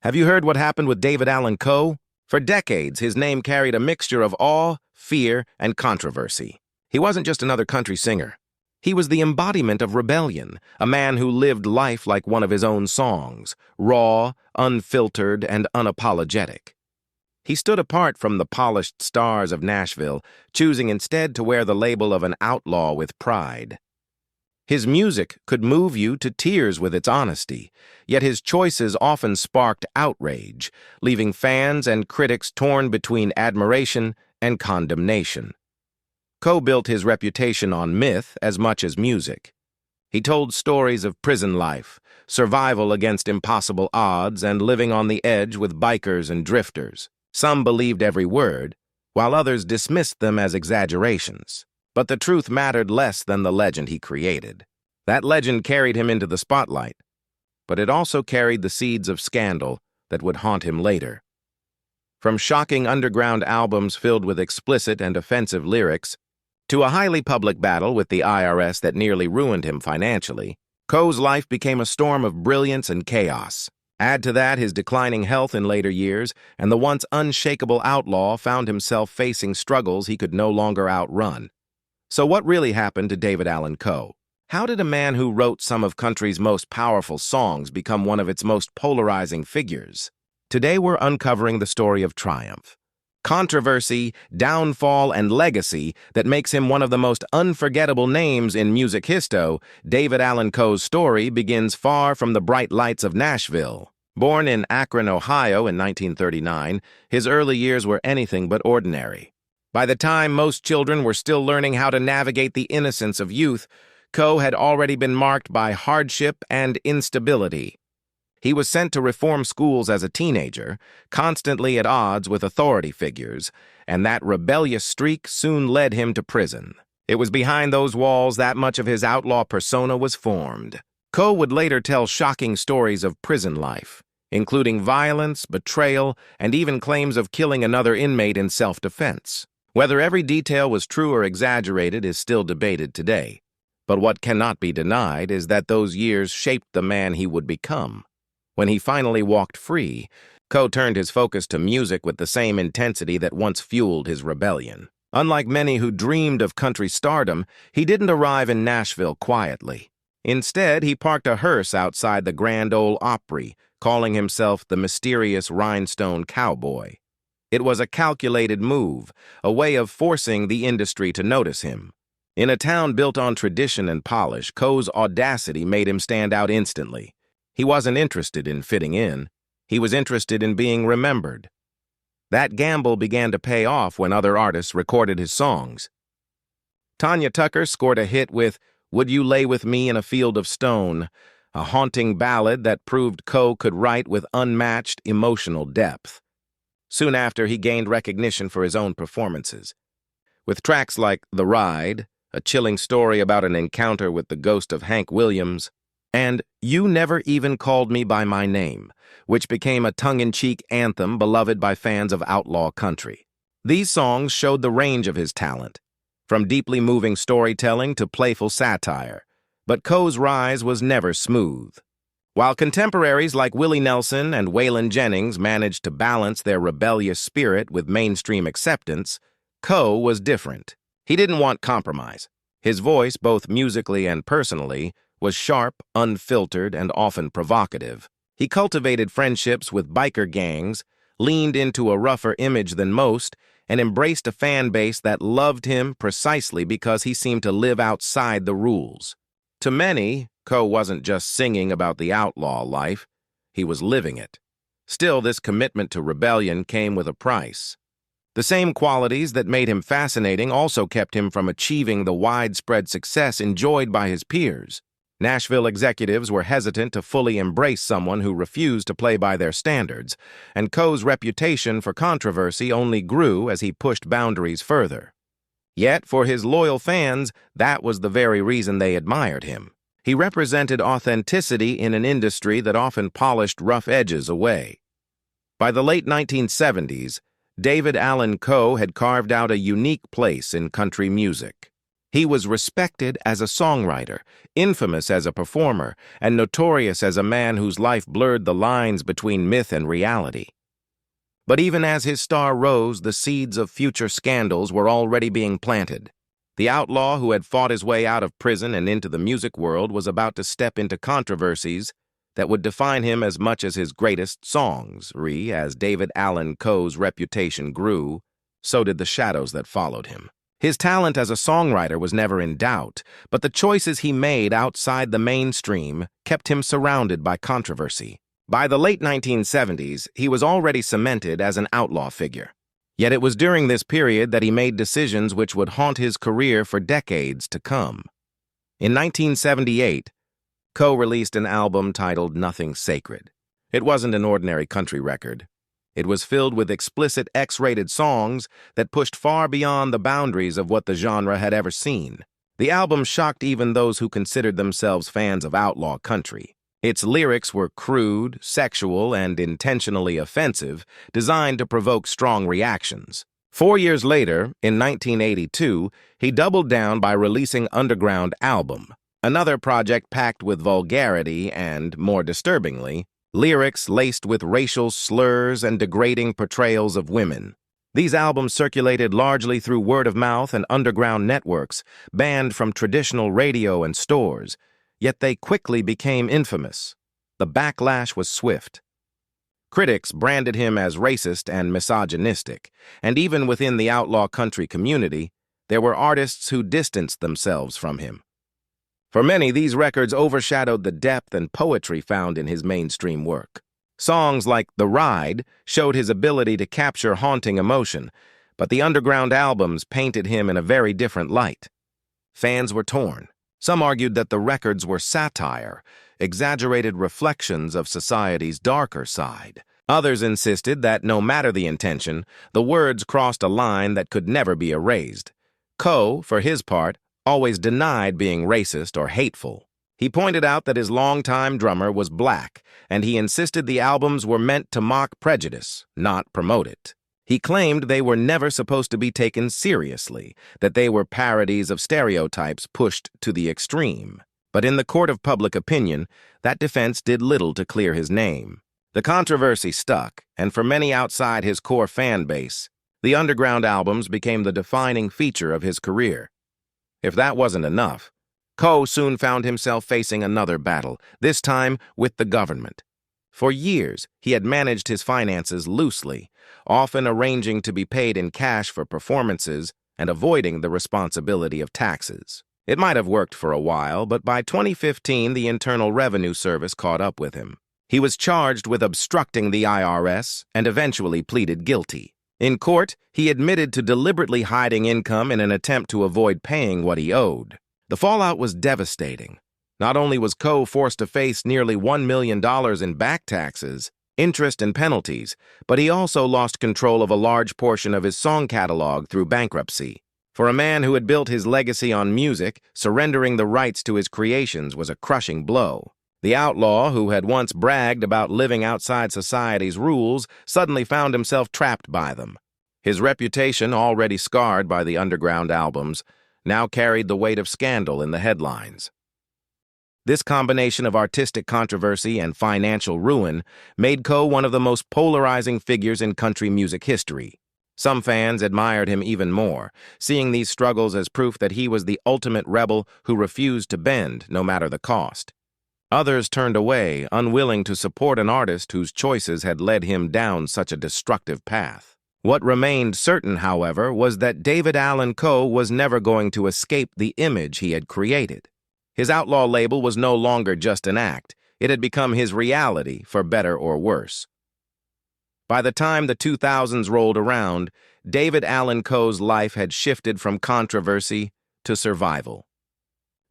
Have you heard what happened with David Allan Coe? For decades, his name carried a mixture of awe, fear, and controversy. He wasn't just another country singer. He was the embodiment of rebellion, a man who lived life like one of his own songs, raw, unfiltered, and unapologetic. He stood apart from the polished stars of Nashville, choosing instead to wear the label of an outlaw with pride. His music could move you to tears with its honesty, yet his choices often sparked outrage, leaving fans and critics torn between admiration and condemnation. Coe built his reputation on myth as much as music. He told stories of prison life, survival against impossible odds, and living on the edge with bikers and drifters. Some believed every word, while others dismissed them as exaggerations. But the truth mattered less than the legend he created. That legend carried him into the spotlight, but it also carried the seeds of scandal that would haunt him later. From shocking underground albums filled with explicit and offensive lyrics, to a highly public battle with the IRS that nearly ruined him financially, Coe's life became a storm of brilliance and chaos. Add to that his declining health in later years, and the once unshakable outlaw found himself facing struggles he could no longer outrun. So what really happened to David Allan Coe? How did a man who wrote some of country's most powerful songs become one of its most polarizing figures? Today we're uncovering the story of triumph, controversy, downfall, and legacy that makes him one of the most unforgettable names in music history. David Allan Coe's story begins far from the bright lights of Nashville. Born in Akron, Ohio in 1939, his early years were anything but ordinary. By the time most children were still learning how to navigate the innocence of youth, Coe had already been marked by hardship and instability. He was sent to reform schools as a teenager, constantly at odds with authority figures, and that rebellious streak soon led him to prison. It was behind those walls that much of his outlaw persona was formed. Coe would later tell shocking stories of prison life, including violence, betrayal, and even claims of killing another inmate in self-defense. Whether every detail was true or exaggerated is still debated today. But what cannot be denied is that those years shaped the man he would become. When he finally walked free, Coe turned his focus to music with the same intensity that once fueled his rebellion. Unlike many who dreamed of country stardom, he didn't arrive in Nashville quietly. Instead, he parked a hearse outside the Grand Ole Opry, calling himself the mysterious Rhinestone Cowboy. It was a calculated move, a way of forcing the industry to notice him. In a town built on tradition and polish, Coe's audacity made him stand out instantly. He wasn't interested in fitting in. He was interested in being remembered. That gamble began to pay off when other artists recorded his songs. Tanya Tucker scored a hit with "Would You Lay With Me in a Field of Stone," a haunting ballad that proved Coe could write with unmatched emotional depth. Soon after, he gained recognition for his own performances. With tracks like "The Ride," a chilling story about an encounter with the ghost of Hank Williams, and "You Never Even Called Me By My Name," which became a tongue-in-cheek anthem beloved by fans of outlaw country. These songs showed the range of his talent, from deeply moving storytelling to playful satire. But Coe's rise was never smooth. While contemporaries like Willie Nelson and Waylon Jennings managed to balance their rebellious spirit with mainstream acceptance, Coe was different. He didn't want compromise. His voice, both musically and personally, was sharp, unfiltered, and often provocative. He cultivated friendships with biker gangs, leaned into a rougher image than most, and embraced a fan base that loved him precisely because he seemed to live outside the rules. To many, Coe wasn't just singing about the outlaw life, he was living it. Still, this commitment to rebellion came with a price. The same qualities that made him fascinating also kept him from achieving the widespread success enjoyed by his peers. Nashville executives were hesitant to fully embrace someone who refused to play by their standards, and Coe's reputation for controversy only grew as he pushed boundaries further. Yet, for his loyal fans, that was the very reason they admired him. He represented authenticity in an industry that often polished rough edges away. By the late 1970s, David Allan Coe had carved out a unique place in country music. He was respected as a songwriter, infamous as a performer, and notorious as a man whose life blurred the lines between myth and reality. But even as his star rose, the seeds of future scandals were already being planted. The outlaw who had fought his way out of prison and into the music world was about to step into controversies that would define him as much as his greatest songs. As David Allan Coe's reputation grew, so did the shadows that followed him. His talent as a songwriter was never in doubt, but the choices he made outside the mainstream kept him surrounded by controversy. By the late 1970s, he was already cemented as an outlaw figure. Yet it was during this period that he made decisions which would haunt his career for decades to come. In 1978, Coe released an album titled Nothing Sacred. It wasn't an ordinary country record. It was filled with explicit X-rated songs that pushed far beyond the boundaries of what the genre had ever seen. The album shocked even those who considered themselves fans of outlaw country. Its lyrics were crude, sexual, and intentionally offensive, designed to provoke strong reactions. 4 years later, in 1982, he doubled down by releasing Underground Album, another project packed with vulgarity and, more disturbingly, lyrics laced with racial slurs and degrading portrayals of women. These albums circulated largely through word of mouth and underground networks, banned from traditional radio and stores, yet they quickly became infamous. The backlash was swift. Critics branded him as racist and misogynistic, and even within the outlaw country community, there were artists who distanced themselves from him. For many, these records overshadowed the depth and poetry found in his mainstream work. Songs like The Ride showed his ability to capture haunting emotion, but the underground albums painted him in a very different light. Fans were torn. Some argued that the records were satire, exaggerated reflections of society's darker side. Others insisted that, no matter the intention, the words crossed a line that could never be erased. Coe, for his part, always denied being racist or hateful. He pointed out that his longtime drummer was black, and he insisted the albums were meant to mock prejudice, not promote it. He claimed they were never supposed to be taken seriously, that they were parodies of stereotypes pushed to the extreme. But in the court of public opinion, that defense did little to clear his name. The controversy stuck, and for many outside his core fan base, the underground albums became the defining feature of his career. If that wasn't enough, Coe soon found himself facing another battle, this time with the government. For years, he had managed his finances loosely, often arranging to be paid in cash for performances and avoiding the responsibility of taxes. It might have worked for a while, but by 2015, the Internal Revenue Service caught up with him. He was charged with obstructing the IRS and eventually pleaded guilty. In court, he admitted to deliberately hiding income in an attempt to avoid paying what he owed. The fallout was devastating. Not only was Coe forced to face nearly $1 million in back taxes, interest and penalties, but he also lost control of a large portion of his song catalog through bankruptcy. For a man who had built his legacy on music, surrendering the rights to his creations was a crushing blow. The outlaw, who had once bragged about living outside society's rules, suddenly found himself trapped by them. His reputation, already scarred by the underground albums, now carried the weight of scandal in the headlines. This combination of artistic controversy and financial ruin made Coe one of the most polarizing figures in country music history. Some fans admired him even more, seeing these struggles as proof that he was the ultimate rebel who refused to bend, no matter the cost. Others turned away, unwilling to support an artist whose choices had led him down such a destructive path. What remained certain, however, was that David Allan Coe was never going to escape the image he had created. His outlaw label was no longer just an act. It had become his reality, for better or worse. By the time the 2000s rolled around, David Allan Coe's life had shifted from controversy to survival.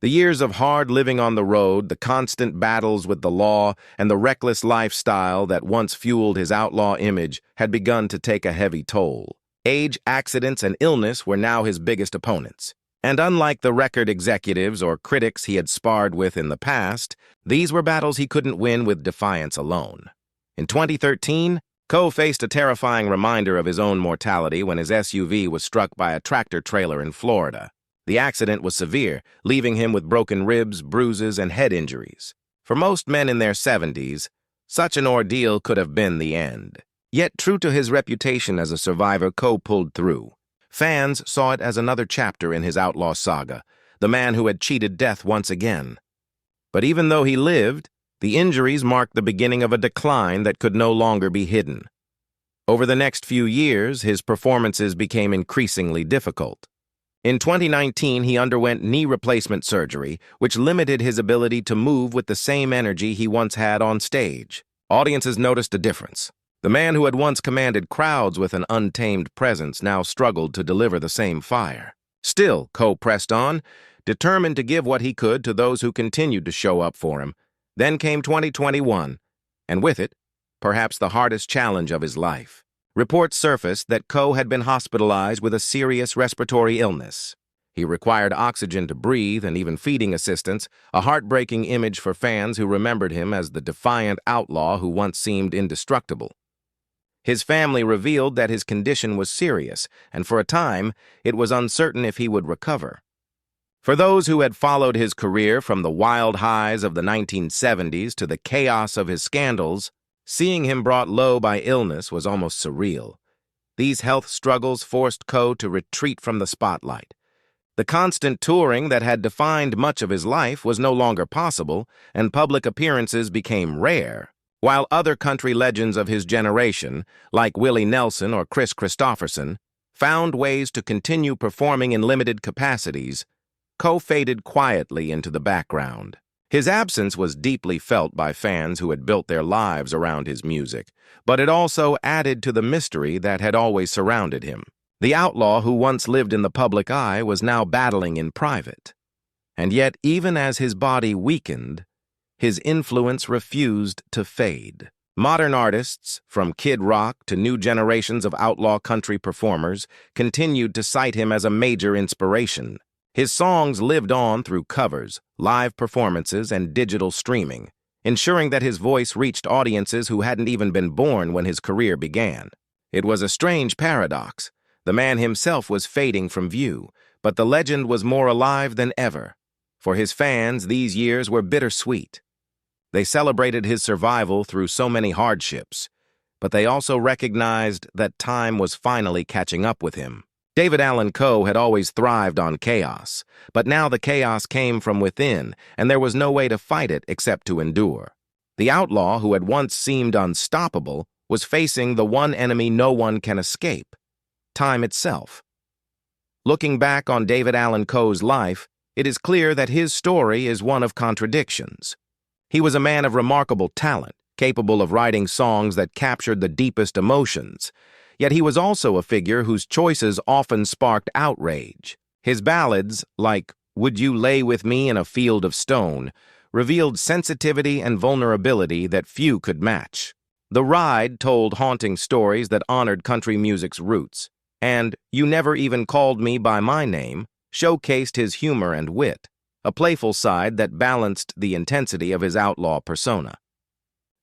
The years of hard living on the road, the constant battles with the law, and the reckless lifestyle that once fueled his outlaw image had begun to take a heavy toll. Age, accidents, and illness were now his biggest opponents. And unlike the record executives or critics he had sparred with in the past, these were battles he couldn't win with defiance alone. In 2013, Coe faced a terrifying reminder of his own mortality when his SUV was struck by a tractor trailer in Florida. The accident was severe, leaving him with broken ribs, bruises, and head injuries. For most men in their 70s, such an ordeal could have been the end. Yet, true to his reputation as a survivor, Coe pulled through. Fans saw it as another chapter in his outlaw saga, the man who had cheated death once again. But even though he lived, the injuries marked the beginning of a decline that could no longer be hidden. Over the next few years, his performances became increasingly difficult. In 2019, he underwent knee replacement surgery, which limited his ability to move with the same energy he once had on stage. Audiences noticed a difference. The man who had once commanded crowds with an untamed presence now struggled to deliver the same fire. Still, Coe pressed on, determined to give what he could to those who continued to show up for him. Then came 2021, and with it, perhaps the hardest challenge of his life. Reports surfaced that Coe had been hospitalized with a serious respiratory illness. He required oxygen to breathe and even feeding assistance, a heartbreaking image for fans who remembered him as the defiant outlaw who once seemed indestructible. His family revealed that his condition was serious, and for a time, it was uncertain if he would recover. For those who had followed his career from the wild highs of the 1970s to the chaos of his scandals, seeing him brought low by illness was almost surreal. These health struggles forced Coe to retreat from the spotlight. The constant touring that had defined much of his life was no longer possible, and public appearances became rare. While other country legends of his generation, like Willie Nelson or Chris Christopherson, found ways to continue performing in limited capacities, Coe faded quietly into the background. His absence was deeply felt by fans who had built their lives around his music, but it also added to the mystery that had always surrounded him. The outlaw who once lived in the public eye was now battling in private. And yet, even as his body weakened, his influence refused to fade. Modern artists, from Kid Rock to new generations of outlaw country performers, continued to cite him as a major inspiration. His songs lived on through covers, live performances, and digital streaming, ensuring that his voice reached audiences who hadn't even been born when his career began. It was a strange paradox. The man himself was fading from view, but the legend was more alive than ever. For his fans, these years were bittersweet. They celebrated his survival through so many hardships, but they also recognized that time was finally catching up with him. Allan Coe had always thrived on chaos, but now the chaos came from within, and there was no way to fight it except to endure. The outlaw, who had once seemed unstoppable, was facing the one enemy no one can escape: time itself. Looking back on Allan Coe's life, it is clear that his story is one of contradictions. He was a man of remarkable talent, capable of writing songs that captured the deepest emotions. Yet he was also a figure whose choices often sparked outrage. His ballads, like "Would You Lay With Me in a Field of Stone," revealed sensitivity and vulnerability that few could match. "The Ride" told haunting stories that honored country music's roots, and "You Never Even Called Me by My Name" showcased his humor and wit, a playful side that balanced the intensity of his outlaw persona.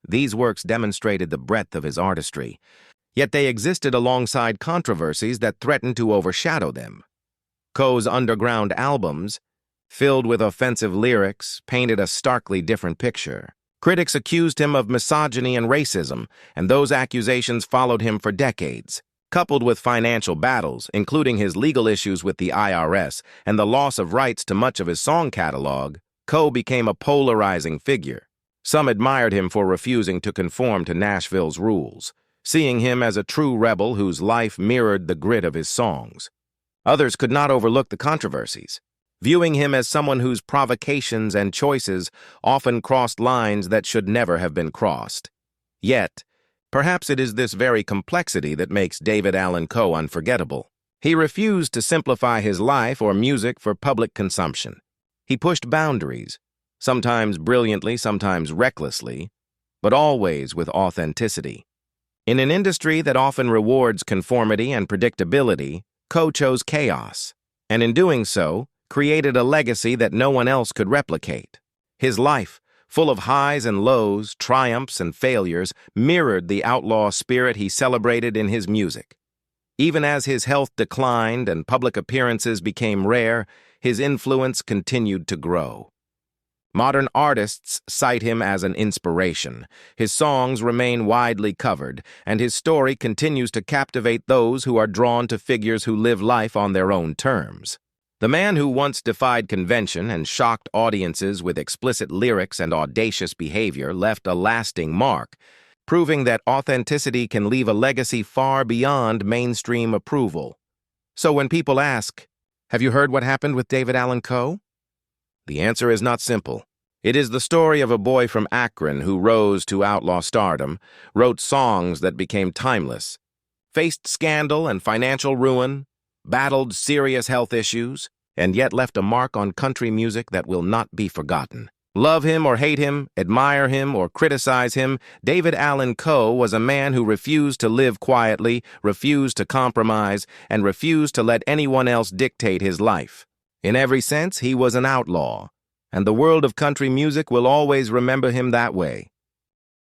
These works demonstrated the breadth of his artistry, yet they existed alongside controversies that threatened to overshadow them. Coe's underground albums, filled with offensive lyrics, painted a starkly different picture. Critics accused him of misogyny and racism, and those accusations followed him for decades. Coupled with financial battles, including his legal issues with the IRS and the loss of rights to much of his song catalog, Coe became a polarizing figure. Some admired him for refusing to conform to Nashville's rules, seeing him as a true rebel whose life mirrored the grit of his songs. Others could not overlook the controversies, viewing him as someone whose provocations and choices often crossed lines that should never have been crossed. Yet, perhaps it is this very complexity that makes Allan Coe unforgettable. He refused to simplify his life or music for public consumption. He pushed boundaries, sometimes brilliantly, sometimes recklessly, but always with authenticity. In an industry that often rewards conformity and predictability, Coe chose chaos, and in doing so, created a legacy that no one else could replicate. His life, full of highs and lows, triumphs and failures, mirrored the outlaw spirit he celebrated in his music. Even as his health declined and public appearances became rare, his influence continued to grow. Modern artists cite him as an inspiration. His songs remain widely covered, and his story continues to captivate those who are drawn to figures who live life on their own terms. The man who once defied convention and shocked audiences with explicit lyrics and audacious behavior left a lasting mark, proving that authenticity can leave a legacy far beyond mainstream approval. So when people ask, "Have you heard what happened with David Allan Coe?" the answer is not simple. It is the story of a boy from Akron who rose to outlaw stardom, wrote songs that became timeless, faced scandal and financial ruin, battled serious health issues, and yet left a mark on country music that will not be forgotten. Love him or hate him, admire him or criticize him, David Allan Coe was a man who refused to live quietly, refused to compromise, and refused to let anyone else dictate his life. In every sense, he was an outlaw, and the world of country music will always remember him that way.